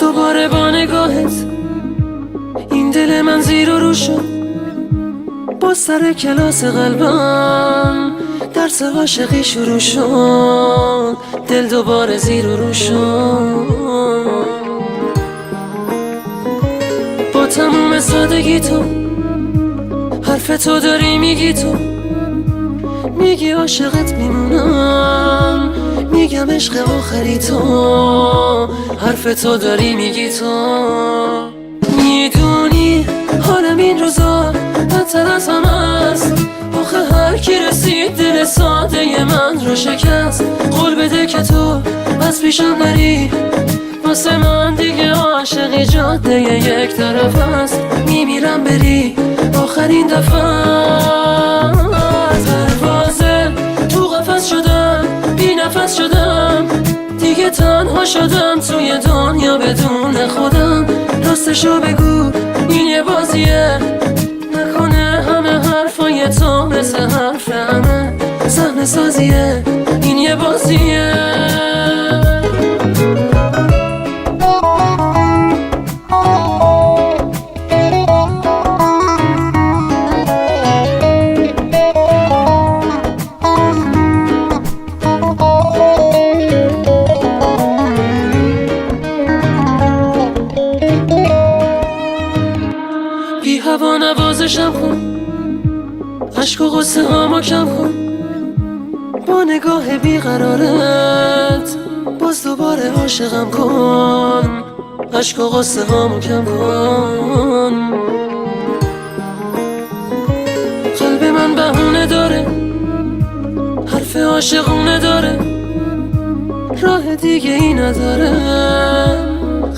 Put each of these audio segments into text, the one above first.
دوباره با نگاهت این دل من زیر و رو شد. با سر کلاس قلبم درس عاشقی شروع شد. دل دوباره زیر و رو شد. با تموم سادگی تو حرف تو داری میگی، تو میگی عاشقت میمونم، میگم عشق آخری تو. حرف تو داری میگی، تو میدونی حالم این روزا بدتر از همه است. آخه هر کی رسید دل ساده من رو شکست. قول بده که تو از پیشم نری، واسه من دیگه عاشقی جاده یک طرف است. میمیرم بری آخرین دفعه. پروازه تو قفس شدم، بی نفس شدم، دیگه تنها شدم توی دنیا بدون خودم. راستشو بگو این یه بازیه، نکنه همه حرفای تو مثل حرف همه صحنه سازیه. این یه بازیه. بی هوا نوازشم کن، عشق و غصه هامو کم کن. با نگاه بیقرارت باز دوباره عاشقم کن. عشق و غصه هامو کم کن. قلب من بهونه داره، حرف عاشقونه داره، راه دیگه ای نداره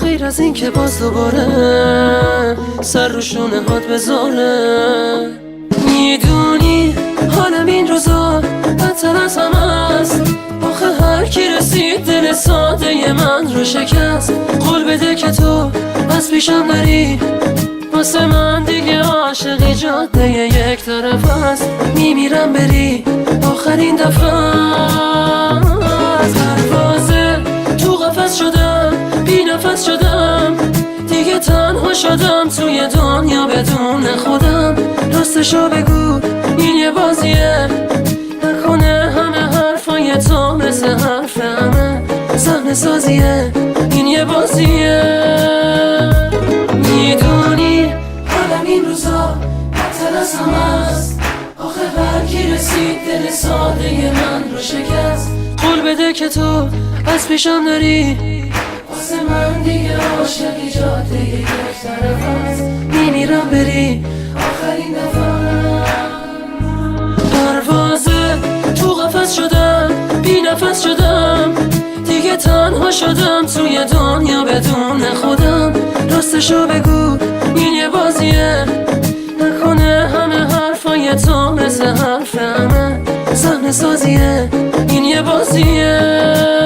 غیر از این که باز دوباره سر رو شونه هات بذاره. میدونی حالم این روزا بدتر از همه است. آخه هر کی رسید دل ساده من رو شکست. قول بده که تو از پیشم نری، واسه من دیگه عاشقی جاده یک طرف است. میمیرم بری آخرین دفعه. پروازه تو قفس شدم، بی نفس شدم، دیگه تنها شدم توی دنیا بدون خودم. راستشو بگو این یه بازیه، نکنه همه حرفای تو مثل حرف همه صحنه سازیه. این یه بازیه. میدونی حالم این روزا بدتر از همه است. آخه هر کی رسید دل ساده من رو شکست. قول بده که تو از پیشم نری، واسه من دیگه عاشقی جاده یک طرف است. میمیرم بری آخرین دفعه. پروازه تو قفس شدم، بی نفس شدم، دیگه تنها شدم توی دنیا بدون خودم. راستشو بگو این یه بازیه، نکنه همه حرفای تو مثل حرف همه صحنه سازیه. این یه بازیه.